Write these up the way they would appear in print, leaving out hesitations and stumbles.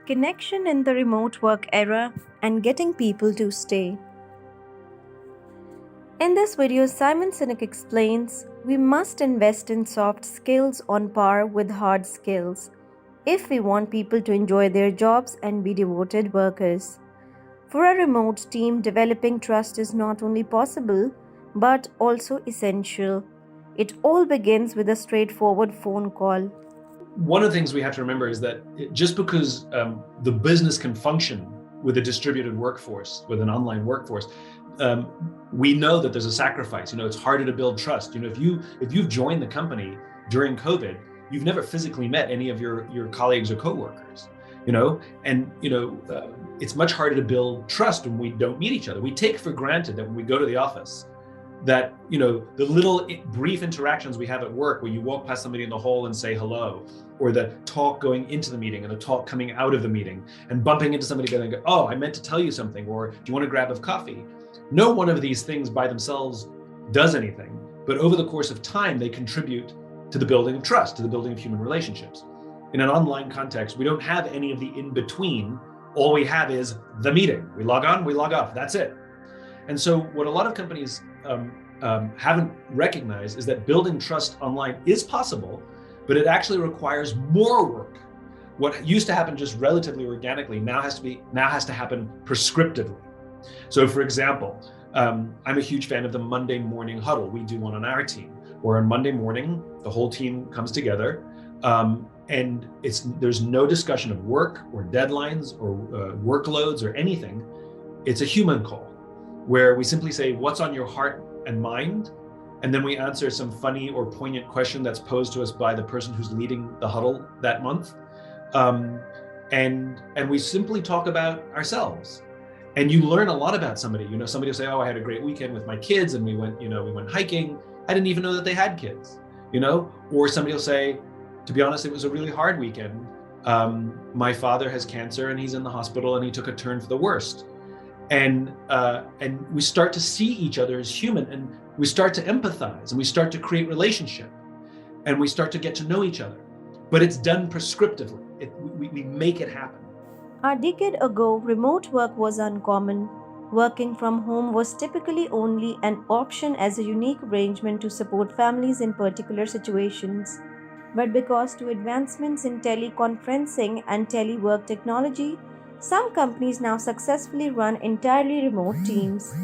Connection in the remote work era and getting people to stay. In this video, Simon Sinek explains we must invest in soft skills on par with hard skills if we want people to enjoy their jobs and be devoted workers. For a remote team, developing trust is not only possible but also essential. It all begins with a straightforward phone call. One of the things we have to remember is that just because the business can function with a distributed workforce, with an online workforce, we know that there's a sacrifice. It's harder to build trust. If you've joined the company during COVID, you've never physically met any of your colleagues or coworkers. It's much harder to build trust when we don't meet each other. We take for granted that when we go to the office, that the little brief interactions we have at work where you walk past somebody in the hall and say hello, or the talk going into the meeting and the talk coming out of the meeting, and bumping into somebody and go, oh, I meant to tell you something, or do you want a grab of coffee? No one of these things by themselves does anything, but over the course of time, they contribute to the building of trust, to the building of human relationships. In an online context, we don't have any of the in-between. All we have is the meeting. We log on, we log off, that's it. And so what a lot of companies haven't recognized is that building trust online is possible, but it actually requires more work. What used to happen just relatively organically now has to happen prescriptively. So for example, I'm a huge fan of the Monday morning huddle. We do one on our team, where on Monday morning, the whole team comes together, and there's no discussion of work or deadlines or workloads or anything. It's a human call, where we simply say, what's on your heart and mind? And then we answer some funny or poignant question that's posed to us by the person who's leading the huddle that month. And we simply talk about ourselves. And you learn a lot about somebody. Somebody will say, oh, I had a great weekend with my kids and we went hiking. I didn't even know that they had kids, Or somebody will say, to be honest, it was a really hard weekend. My father has cancer and he's in the hospital and he took a turn for the worst. And we start to see each other as human, and we start to empathize, and we start to create relationship, and we start to get to know each other. But it's done prescriptively. We make it happen. A decade ago, remote work was uncommon. Working from home was typically only an option as a unique arrangement to support families in particular situations. But because to advancements in teleconferencing and telework technology, some companies now successfully run entirely remote teams.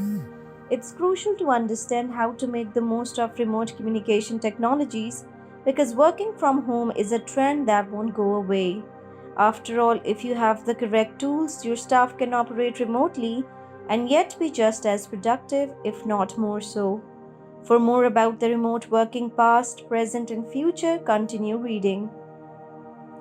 It's crucial to understand how to make the most of remote communication technologies because working from home is a trend that won't go away. After all, if you have the correct tools, your staff can operate remotely and yet be just as productive, if not more so. For more about the remote working past, present, and future, continue reading.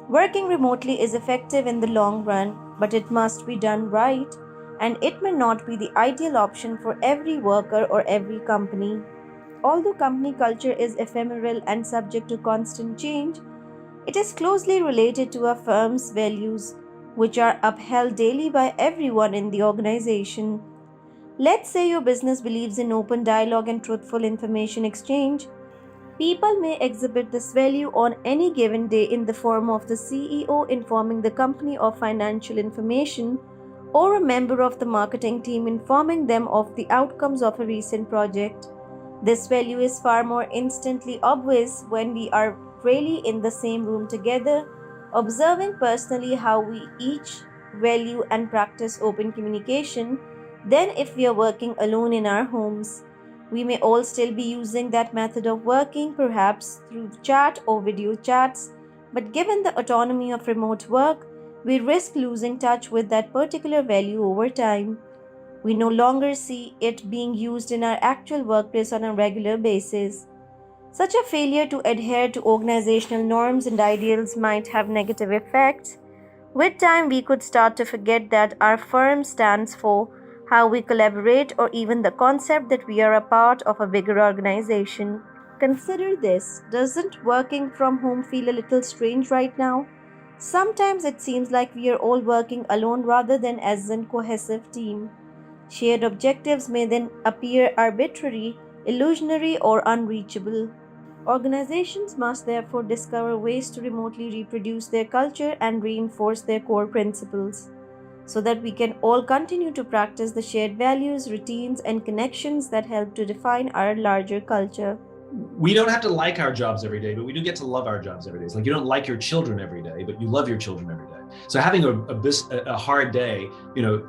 Working remotely is effective in the long run, but it must be done right, and it may not be the ideal option for every worker or every company. Although company culture is ephemeral and subject to constant change, it is closely related to a firm's values, which are upheld daily by everyone in the organization. Let's say your business believes in open dialogue and truthful information exchange. People may exhibit this value on any given day in the form of the CEO informing the company of financial information or a member of the marketing team informing them of the outcomes of a recent project. This value is far more instantly obvious when we are really in the same room together, observing personally how we each value and practice open communication than if we are working alone in our homes. We may all still be using that method of working, perhaps through chat or video chats, but given the autonomy of remote work, we risk losing touch with that particular value over time. We no longer see it being used in our actual workplace on a regular basis. Such a failure to adhere to organizational norms and ideals might have negative effects. With time, we could start to forget that our firm stands for, how we collaborate, or even the concept that we are a part of a bigger organization. Consider this: doesn't working from home feel a little strange right now? Sometimes it seems like we are all working alone rather than as a cohesive team. Shared objectives may then appear arbitrary, illusionary, or unreachable. Organizations must therefore discover ways to remotely reproduce their culture and reinforce their core principles, so that we can all continue to practice the shared values, routines, and connections that help to define our larger culture. We don't have to like our jobs every day, but we do get to love our jobs every day. It's like you don't like your children every day, but you love your children every day. So having a hard day,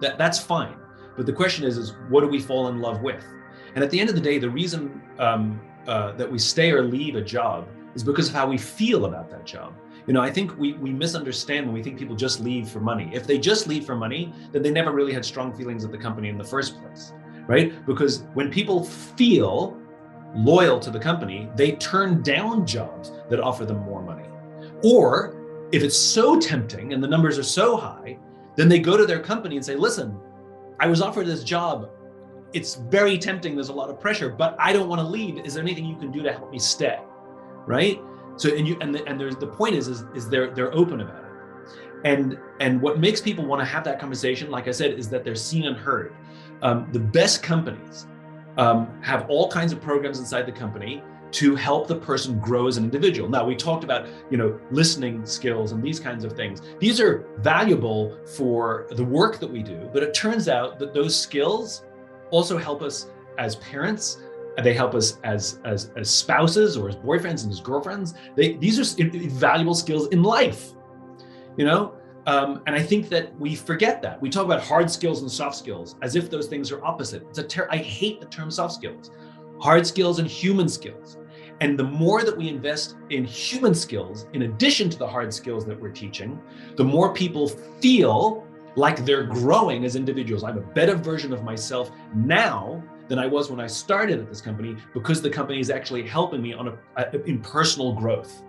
that's fine. But the question is what do we fall in love with? And at the end of the day, the reason that we stay or leave a job is because of how we feel about that job. I think we misunderstand when we think people just leave for money. If they just leave for money, then they never really had strong feelings of the company in the first place, right? Because when people feel loyal to the company, they turn down jobs that offer them more money. Or if it's so tempting and the numbers are so high, then they go to their company and say, listen, I was offered this job. It's very tempting. There's a lot of pressure, but I don't want to leave. Is there anything you can do to help me stay? Right? So, and there's the point is they're open about it. And what makes people want to have that conversation, like I said, is that they're seen and heard. The best companies have all kinds of programs inside the company to help the person grow as an individual. Now, we talked about, listening skills and these kinds of things. These are valuable for the work that we do, but it turns out that those skills also help us as parents. They help us as spouses or as boyfriends and as girlfriends. These are valuable skills in life, and I think that we forget that. We talk about hard skills and soft skills as if those things are opposite. I hate the term soft skills. Hard skills and human skills. And the more that we invest in human skills, in addition to the hard skills that we're teaching, the more people feel like they're growing as individuals. I'm a better version of myself now than I was when I started at this company, because the company is actually helping me in personal growth.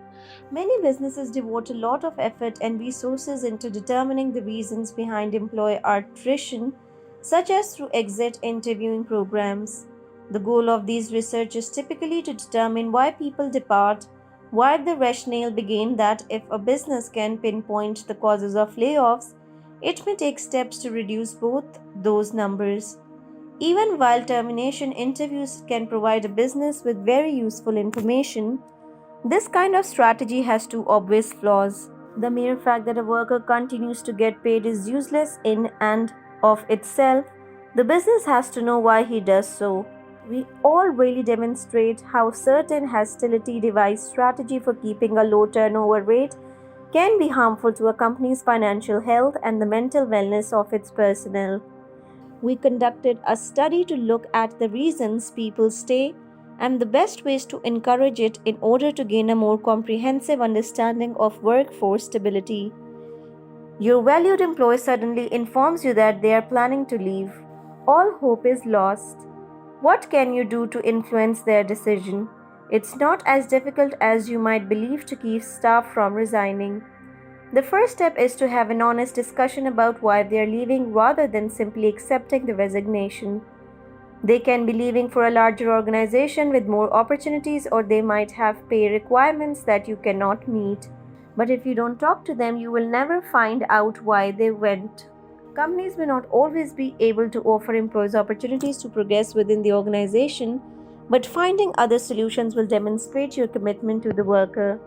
Many businesses devote a lot of effort and resources into determining the reasons behind employee attrition, such as through exit interviewing programs. The goal of these research is typically to determine why people depart, while the rationale being that if a business can pinpoint the causes of layoffs, it may take steps to reduce both those numbers. Even while termination interviews can provide a business with very useful information, this kind of strategy has two obvious flaws. The mere fact that a worker continues to get paid is useless in and of itself. The business has to know why he does so. We all really demonstrate how certain hostility device strategy for keeping a low turnover rate can be harmful to a company's financial health and the mental wellness of its personnel. We conducted a study to look at the reasons people stay and the best ways to encourage it in order to gain a more comprehensive understanding of workforce stability. Your valued employee suddenly informs you that they are planning to leave. All hope is lost. What can you do to influence their decision? It's not as difficult as you might believe to keep staff from resigning. The first step is to have an honest discussion about why they are leaving rather than simply accepting the resignation. They can be leaving for a larger organization with more opportunities, or they might have pay requirements that you cannot meet. But if you don't talk to them, you will never find out why they went. Companies may not always be able to offer employees opportunities to progress within the organization, but finding other solutions will demonstrate your commitment to the worker.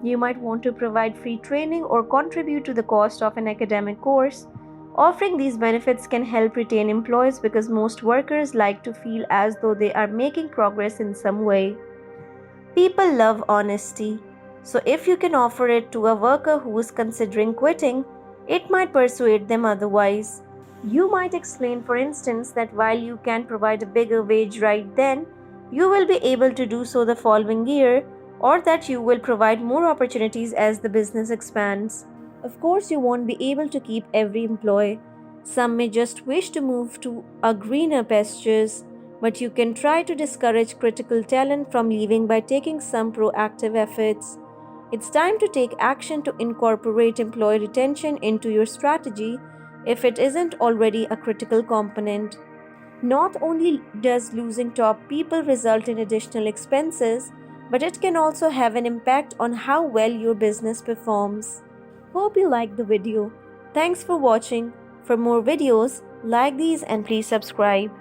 You might want to provide free training or contribute to the cost of an academic course. Offering these benefits can help retain employees because most workers like to feel as though they are making progress in some way. People love honesty, so if you can offer it to a worker who is considering quitting, it might persuade them otherwise. You might explain, for instance, that while you can provide a bigger wage right then, you will be able to do so the following year, or that you will provide more opportunities as the business expands. Of course, you won't be able to keep every employee. Some may just wish to move to a greener pastures, but you can try to discourage critical talent from leaving by taking some proactive efforts. It's time to take action to incorporate employee retention into your strategy if it isn't already a critical component. Not only does losing top people result in additional expenses, but it can also have an impact on how well your business performs. Hope you liked the video. Thanks for watching. For more videos, like these and please subscribe.